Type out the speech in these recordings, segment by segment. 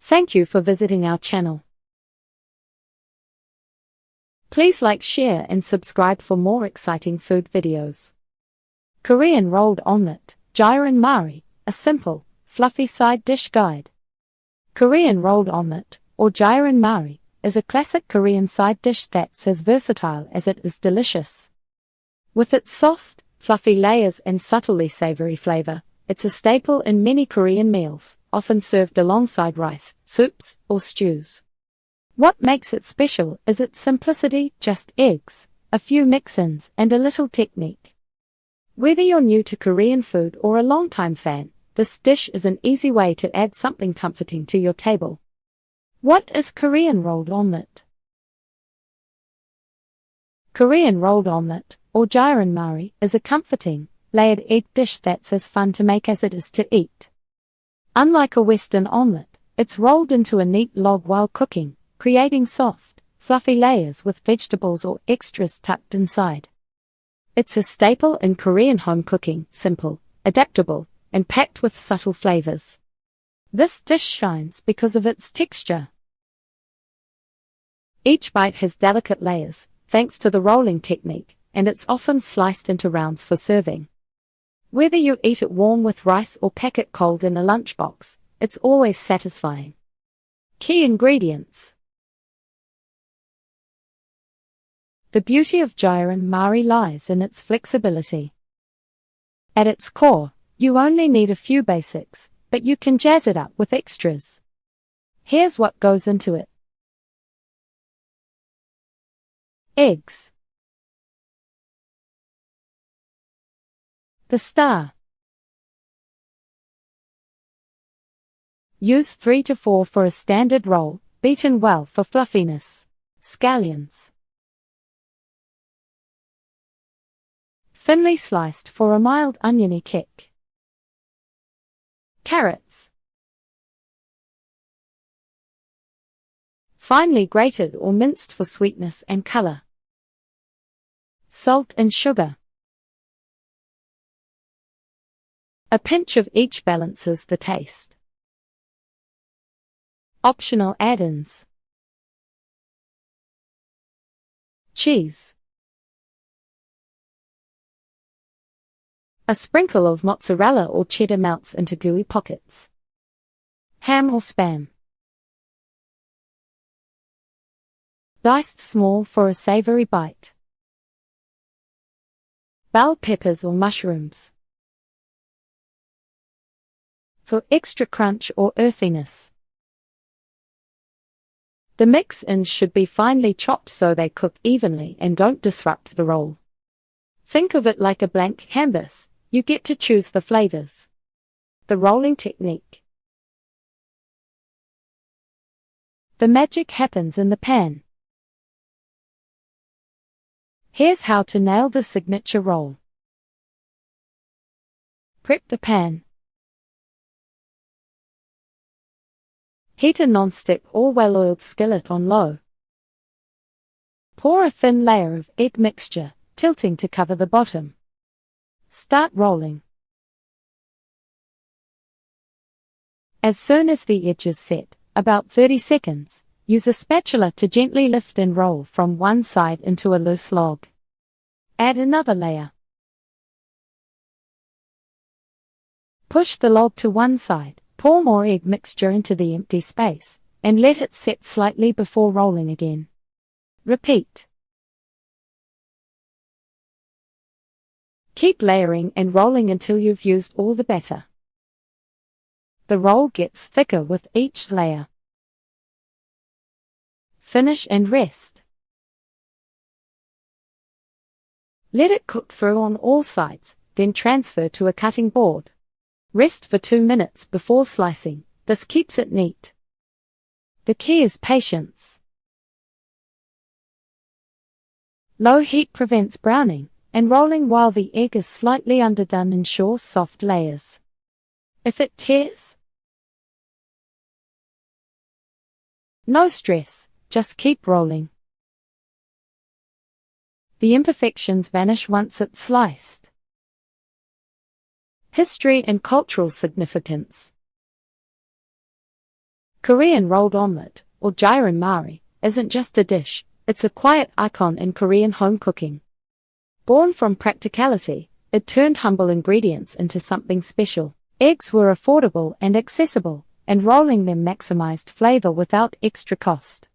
Thank you for visiting our channel. Please like, share and subscribe for more exciting food videos. Korean Rolled Omelette, Gyeran Mari, a simple, fluffy side dish guide. Korean Rolled Omelette, or Gyeran Mari, is a classic Korean side dish that's as versatile as it is delicious. With its soft, fluffy layers and subtly savory flavor, it's a staple in many Korean meals, often served alongside rice, soups, or stews. What makes it special is its simplicity: just eggs, a few mix-ins, and a little technique. Whether you're new to Korean food or a longtime fan, this dish is an easy way to add something comforting to your table. What is Korean Rolled Omelette? Korean Rolled Omelette, or Gyeran Mari, is a comforting, layered egg dish that's as fun to make as it is to eat. Unlike a Western omelette, it's rolled into a neat log while cooking, creating soft, fluffy layers with vegetables or extras tucked inside. It's a staple in Korean home cooking, simple, adaptable, and packed with subtle flavors. This dish shines because of its texture. Each bite has delicate layers, thanks to the rolling technique, and it's often sliced into rounds for serving. Whether you eat it warm with rice or pack it cold in a lunchbox, it's always satisfying. Key ingredients. The beauty of Gyeran Mari lies in its flexibility. At its core, you only need a few basics, but you can jazz it up with extras. Here's what goes into it. Eggs. The star. Use 3 to 4 for a standard roll, beaten well for fluffiness. Scallions. Thinly sliced for a mild oniony kick. Carrots. Finely grated or minced for sweetness and color. Salt and sugar. A pinch of each balances the taste. Optional add-ins. Cheese. A sprinkle of mozzarella or cheddar melts into gooey pockets. Ham or spam. Diced small for a savory bite. Bell peppers or mushrooms. For extra crunch or earthiness. The mix-ins should be finely chopped so they cook evenly and don't disrupt the roll. Think of it like a blank canvas. You get to choose the flavors. The rolling technique. The magic happens in the pan. Here's how to nail the signature roll. Prep the pan. Heat a non-stick or well-oiled skillet on low. Pour a thin layer of egg mixture, tilting to cover the bottom. Start rolling. As soon as the edge is set, about 30 seconds, use a spatula to gently lift and roll from one side into a loose log. Add another layer. Push the log to one side. Pour more egg mixture into the empty space, and let it set slightly before rolling again. Repeat. Keep layering and rolling until you've used all the batter. The roll gets thicker with each layer. Finish and rest. Let it cook through on all sides, then transfer to a cutting board. Rest for 2 minutes before slicing. This keeps it neat. The key is patience. Low heat prevents browning, and rolling while the egg is slightly underdone ensures soft layers. If it tears, no stress, just keep rolling. The imperfections vanish once it's sliced. History and cultural significance. Korean rolled omelette, or Gyeran Mari, isn't just a dish, it's a quiet icon in Korean home cooking. Born from practicality, it turned humble ingredients into something special. Eggs were affordable and accessible, and rolling them maximized flavor without extra cost.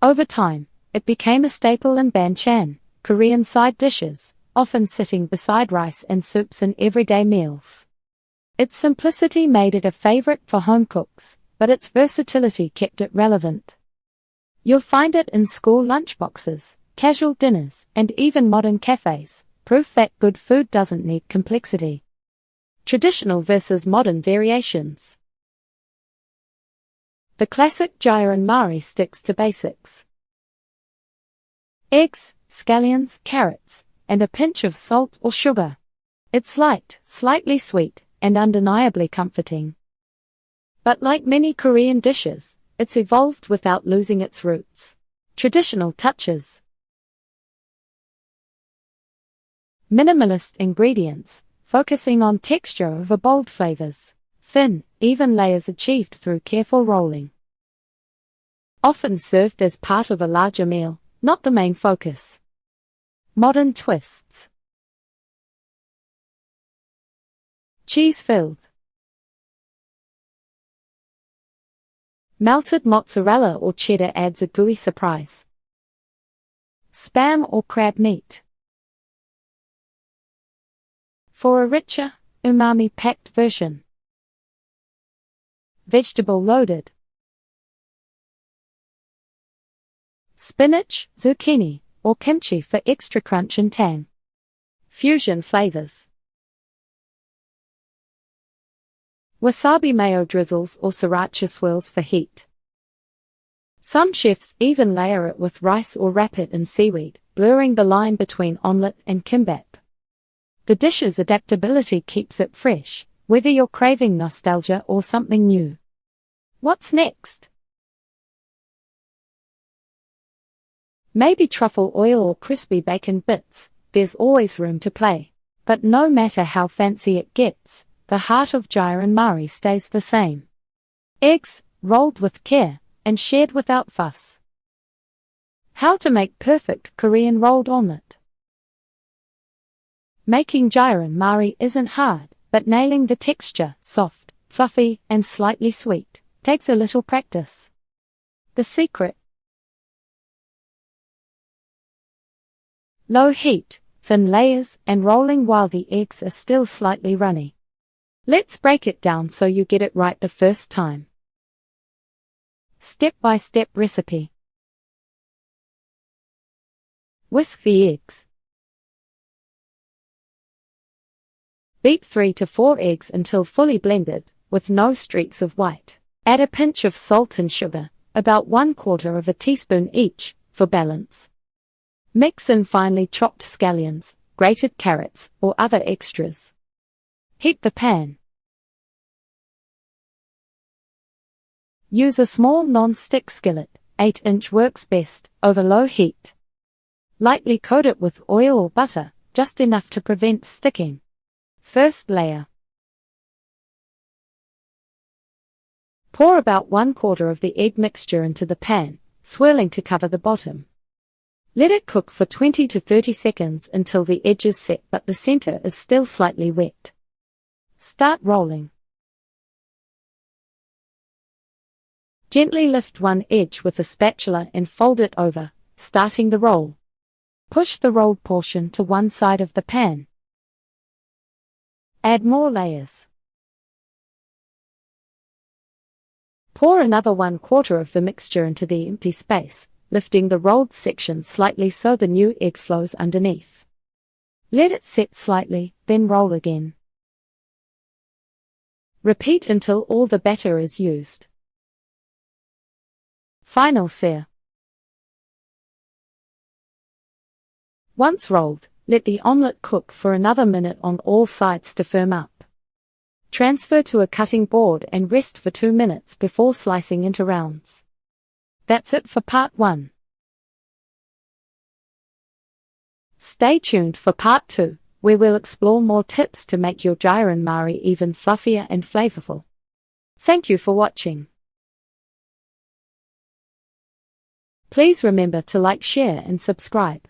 Over time, it became a staple in Banchan, Korean side dishes, often sitting beside rice and soups in everyday meals. Its simplicity made it a favorite for home cooks, but its versatility kept it relevant. You'll find it in school lunchboxes, casual dinners, and even modern cafes, proof that good food doesn't need complexity. Traditional versus modern variations. The classic Gyeran Mari sticks to basics. Eggs, scallions, carrots, and a pinch of salt or sugar. It's light, slightly sweet, and undeniably comforting. But like many Korean dishes, it's evolved without losing its roots. Traditional touches. Minimalist ingredients, focusing on texture over bold flavors. Thin, even layers achieved through careful rolling. Often served as part of a larger meal, not the main focus. Modern twists. Cheese-filled. Melted mozzarella or cheddar adds a gooey surprise. Spam or crab meat. For a richer, umami-packed version. Vegetable loaded. Spinach, zucchini, or kimchi for extra crunch and tang. Fusion flavors. Wasabi mayo drizzles or sriracha swirls for heat. Some chefs even layer it with rice or wrap it in seaweed, blurring the line between omelette and kimbap. The dish's adaptability keeps it fresh, whether you're craving nostalgia or something new. What's next? Maybe truffle oil or crispy bacon bits, there's always room to play. But no matter how fancy it gets, the heart of Gyeran Mari stays the same. Eggs, rolled with care, and shared without fuss. How to make perfect Korean rolled omelette. Making Gyeran Mari isn't hard, but nailing the texture, soft, fluffy, and slightly sweet, takes a little practice. The secret? Low heat, thin layers, and rolling while the eggs are still slightly runny. Let's break it down so you get it right the first time. Step-by-step recipe. Whisk the eggs. Beat 3 to 4 eggs until fully blended, with no streaks of white. Add a pinch of salt and sugar, about 1/4 teaspoon each, for balance. Mix in finely chopped scallions, grated carrots, or other extras. Heat the pan. Use a small non-stick skillet, 8-inch works best, over low heat. Lightly coat it with oil or butter, just enough to prevent sticking. First layer. Pour about 1/4 of the egg mixture into the pan, swirling to cover the bottom. Let it cook for 20 to 30 seconds until the edge is set but the center is still slightly wet. Start rolling. Gently lift one edge with a spatula and fold it over, starting the roll. Push the rolled portion to one side of the pan. Add more layers. Pour another 1/4 of the mixture into the empty space, lifting the rolled section slightly so the new egg flows underneath. Let it set slightly, then roll again. Repeat until all the batter is used. Final sear. Once rolled, let the omelette cook for another minute on all sides to firm up. Transfer to a cutting board and rest for 2 minutes before slicing into rounds. That's it for part 1. Stay tuned for part 2, where we'll explore more tips to make your Gyeran Mari even fluffier and flavorful. Thank you for watching. Please remember to like, share and subscribe.